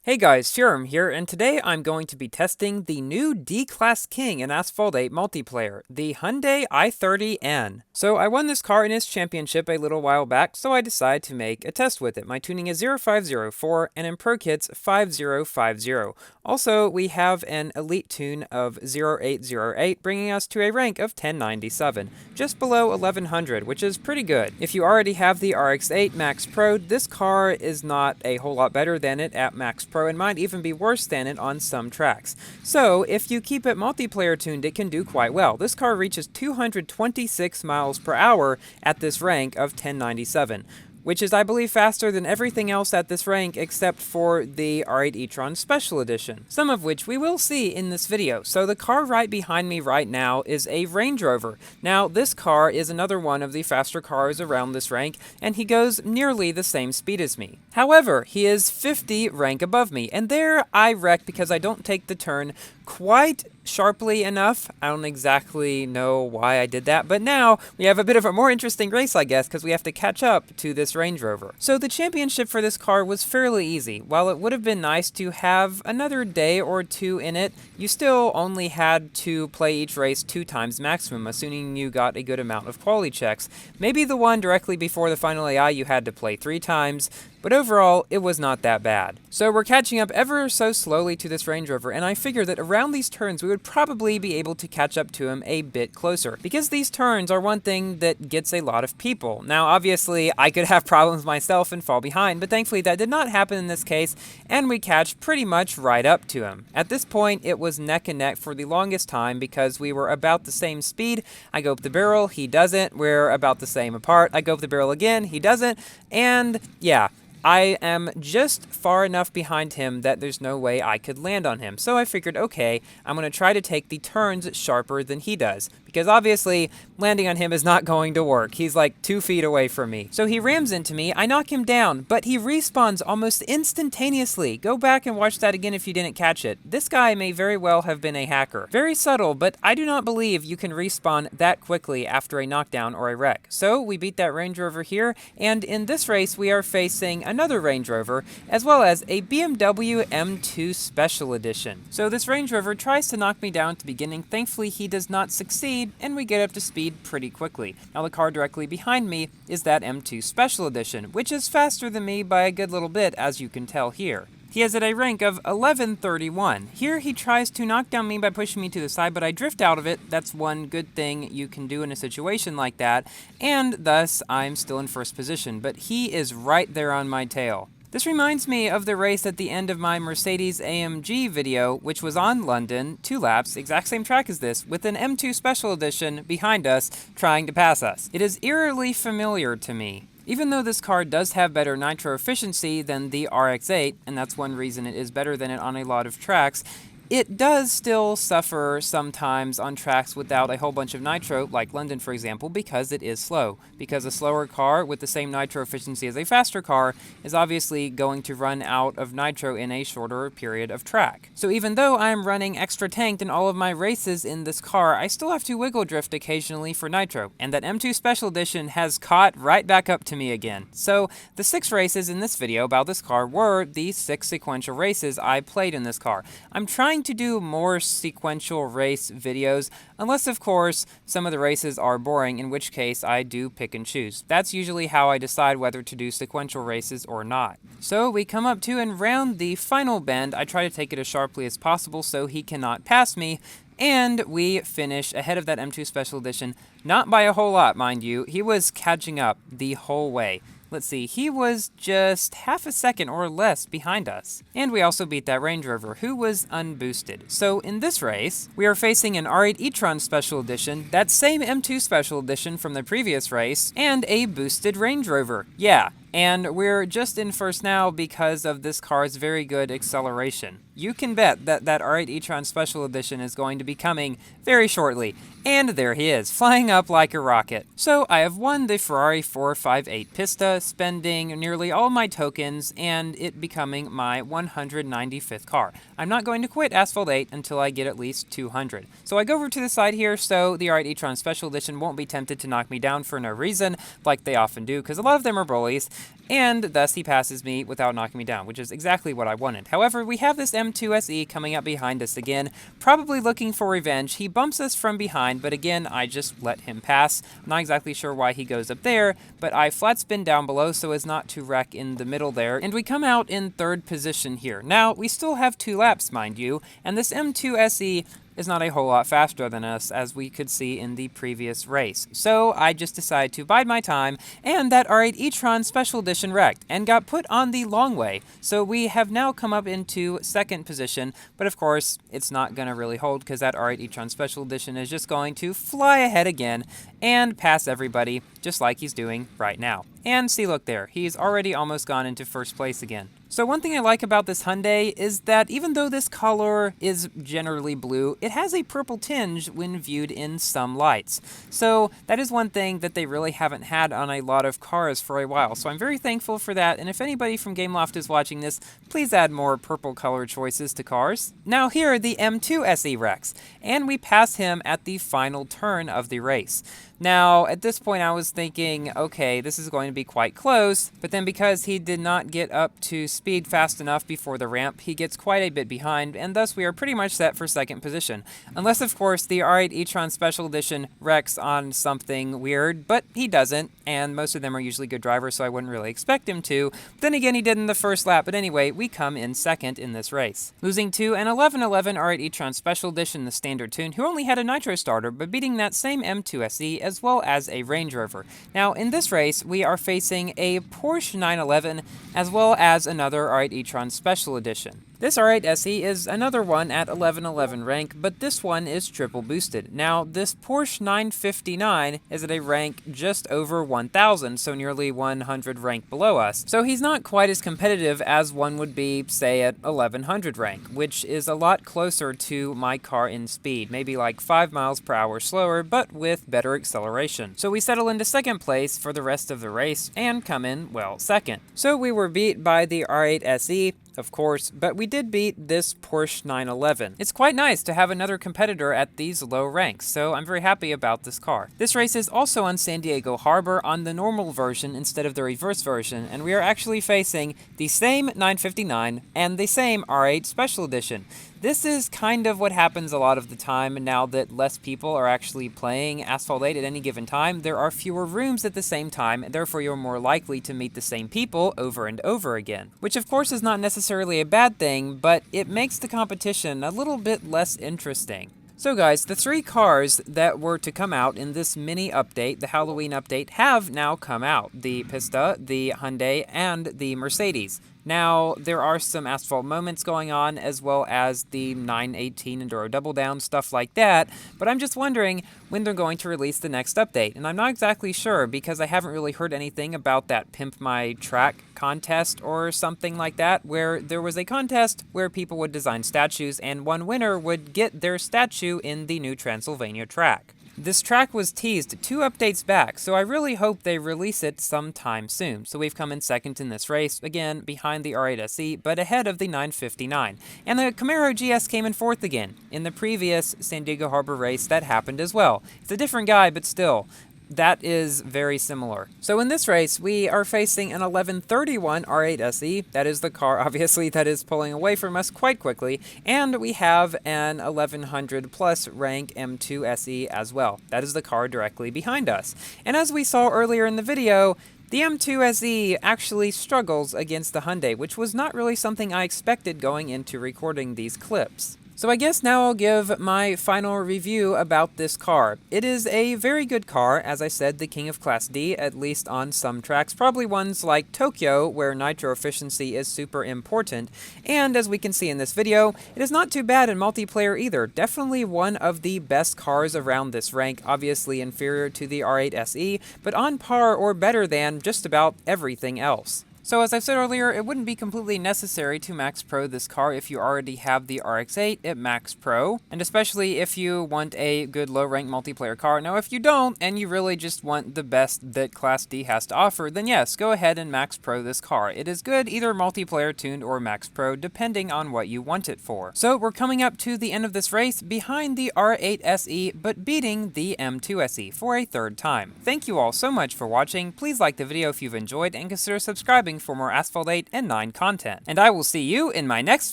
Hey guys, Serum here, and today I'm going to be testing the new D-Class King in Asphalt 8 multiplayer, the Hyundai i30N. So I won this car in its championship a little while back, so I decided to make a test with it. My tuning is 0504, and in Pro Kit's 5050. Also, we have an elite tune of 0808, bringing us to a rank of 1097, just below 1100, which is pretty good. If you already have the RX-8 Max Pro, this car is not a whole lot better than it at Max Pro and might even be worse than it on some tracks. So, if you keep it multiplayer tuned, it can do quite well. This car reaches 226 miles per hour at this rank of 1097. Which is, I believe, faster than everything else at this rank except for the R8 e-tron Special Edition, some of which we will see in this video. So the car right behind me right now is a Range Rover. Now, this car is another one of the faster cars around this rank, and he goes nearly the same speed as me. However, he is 50 rank above me, and there I wreck because I don't take the turn quite sharply enough. I don't exactly know why I did that, but now we have a bit of a more interesting race, I guess, because we have to catch up to this Range Rover. So the championship for this car was fairly easy. While it would have been nice to have another day or two in it, you still only had to play each race 2 times maximum, assuming you got a good amount of quality checks. Maybe the one directly before the final AI you had to play 3 times, but overall, it was not that bad. So we're catching up ever so slowly to this Range Rover, and I figure that around these turns we would probably be able to catch up to him a bit closer, because these turns are one thing that gets a lot of people. Now, obviously, I could have problems myself and fall behind, but thankfully that did not happen in this case, and we catch pretty much right up to him. At this point, it was neck and neck for the longest time because we were about the same speed. I go up the barrel, he doesn't. We're about the same apart. I go up the barrel again, he doesn't, and yeah. I am just far enough behind him that there's no way I could land on him. So I figured, okay, I'm going to try to take the turns sharper than he does. Because obviously, landing on him is not going to work. He's like 2 feet away from me. So he rams into me, I knock him down, but he respawns almost instantaneously. Go back and watch that again if you didn't catch it. This guy may very well have been a hacker. Very subtle, but I do not believe you can respawn that quickly after a knockdown or a wreck. So we beat that Range Rover here, and in this race we are facing another Range Rover, as well as a BMW M2 Special Edition. So this Range Rover tries to knock me down at the beginning. Thankfully, he does not succeed, and we get up to speed pretty quickly. Now, the car directly behind me is that M2 Special Edition, which is faster than me by a good little bit, as you can tell here. He is at a rank of 1131. Here he tries to knock down me by pushing me to the side, but I drift out of it. That's one good thing you can do in a situation like that, and thus I'm still in first position, but he is right there on my tail. This reminds me of the race at the end of my Mercedes AMG video, which was on London, 2 laps, exact same track as this, with an M2 Special Edition behind us trying to pass us. It is eerily familiar to me. Even though this car does have better nitro efficiency than the RX-8, and that's one reason it is better than it on a lot of tracks, it does still suffer sometimes on tracks without a whole bunch of nitro, like London for example, because it is slow. Because a slower car with the same nitro efficiency as a faster car is obviously going to run out of nitro in a shorter period of track. So even though I'm running extra tanked in all of my races in this car, I still have to wiggle drift occasionally for nitro, and that M2 Special Edition has caught right back up to me again. So the 6 races in this video about this car were the 6 sequential races I played in this car. I'm trying to do more sequential race videos, unless of course some of the races are boring, in which case I do pick and choose. That's usually how I decide whether to do sequential races or not. So we come up to and round the final bend. I try to take it as sharply as possible so he cannot pass me, and we finish ahead of that M2 Special Edition, not by a whole lot, mind you. He was catching up the whole way. Let's see, he was just half a second or less behind us. And we also beat that Range Rover, who was unboosted. So in this race, we are facing an R8 e-tron Special Edition, that same M2 Special Edition from the previous race, and a boosted Range Rover. Yeah, and we're just in first now because of this car's very good acceleration. You can bet that that R8 e-tron Special Edition is going to be coming very shortly. And there he is, flying up like a rocket. So I have won the Ferrari 458 Pista, spending nearly all my tokens and it becoming my 195th car. I'm not going to quit Asphalt 8 until I get at least 200. So I go over to the side here so the R8 e-tron Special Edition won't be tempted to knock me down for no reason, like they often do, because a lot of them are bullies. and thus he passes me without knocking me down, which is exactly what I wanted. However, we have this M2 SE coming up behind us again, probably looking for revenge. He bumps us from behind, but again, I just let him pass. I'm not exactly sure why he goes up there, but I flat spin down below so as not to wreck in the middle there, and we come out in third position here. Now, we still have 2 laps, mind you, and this M2 SE is not a whole lot faster than us, as we could see in the previous race. So I just decided to bide my time, and that R8 e-tron Special Edition wrecked and got put on the long way. So we have now come up into second position, but of course, it's not going to really hold because that R8 e-tron Special Edition is just going to fly ahead again and pass everybody, just like he's doing right now. And see, look there, he's already almost gone into first place again. So one thing I like about this Hyundai is that even though this color is generally blue, it has a purple tinge when viewed in some lights. So that is one thing that they really haven't had on a lot of cars for a while. So I'm very thankful for that, and if anybody from GameLoft is watching this, please add more purple color choices to cars. Now here, the M2 SE wrecks, and we pass him at the final turn of the race. Now, at this point I was thinking, okay, this is going to be quite close, but then because he did not get up to speed fast enough before the ramp, he gets quite a bit behind, and thus we are pretty much set for second position. Unless, of course, the R8 e-tron Special Edition wrecks on something weird, but he doesn't, and most of them are usually good drivers, so I wouldn't really expect him to. Then again, he did in the first lap, but anyway, we come in second in this race, losing to an 1111 R8 e-tron Special Edition, the standard tune, who only had a nitro starter, but beating that same M2 SE as well as a Range Rover. Now, in this race, we are facing a Porsche 911 as well as another R8 e-tron Special Edition. This R8 SE is another one at 1111 rank, but this one is triple boosted. Now, this Porsche 959 is at a rank just over 1000, so nearly 100 rank below us. So he's not quite as competitive as one would be, say, at 1100 rank, which is a lot closer to my car in speed, maybe like 5 miles per hour slower, but with better acceleration. So we settle into second place for the rest of the race and come in, well, second. So we were beat by the R8 SE, of course, but we did beat this Porsche 911. It's quite nice to have another competitor at these low ranks, so I'm very happy about this car. This race is also on San Diego Harbor on the normal version instead of the reverse version, and we are actually facing the same 959 and the same R8 Special Edition. This is kind of what happens a lot of the time now that less people are actually playing Asphalt 8 at any given time. There are fewer rooms at the same time, and therefore you're more likely to meet the same people over and over again. Which of course is not necessarily a bad thing, but it makes the competition a little bit less interesting. So guys, the 3 cars that were to come out in this mini update, the Halloween update, have now come out. The Pista, the Hyundai, and the Mercedes. Now, there are some Asphalt moments going on, as well as the 918 Enduro Double Down, stuff like that, but I'm just wondering when they're going to release the next update, and I'm not exactly sure because I haven't really heard anything about that Pimp My Track contest or something like that, where there was a contest where people would design statues, and one winner would get their statue in the new Transylvania track. This track was teased 2 updates back, so I really hope they release it sometime soon. So we've come in second in this race, again behind the R8 SE, but ahead of the 959. And the Camaro GS came in fourth again. In the previous San Diego Harbor race, that happened as well. It's a different guy, but still. That is very similar. So in this race, we are facing an 1131 R8 SE. That is the car, obviously, that is pulling away from us quite quickly. And we have an 1100 plus rank M2 SE as well. That is the car directly behind us. And as we saw earlier in the video, the M2 SE actually struggles against the Hyundai, which was not really something I expected going into recording these clips. So I guess now I'll give my final review about this car. It is a very good car, as I said, the king of Class D, at least on some tracks, probably ones like Tokyo, where nitro efficiency is super important, and as we can see in this video, it is not too bad in multiplayer either. Definitely one of the best cars around this rank, obviously inferior to the R8 SE, but on par or better than just about everything else. So as I said earlier, it wouldn't be completely necessary to Max Pro this car if you already have the RX-8 at Max Pro, and especially if you want a good low-rank multiplayer car. Now if you don't, and you really just want the best that Class D has to offer, then yes, go ahead and Max Pro this car. It is good either multiplayer tuned or Max Pro, depending on what you want it for. So we're coming up to the end of this race behind the R8 SE, but beating the M2 SE for a third time. Thank you all so much for watching. Please like the video if you've enjoyed, and consider subscribing for more Asphalt 8 and 9 content. And I will see you in my next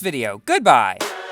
video. Goodbye!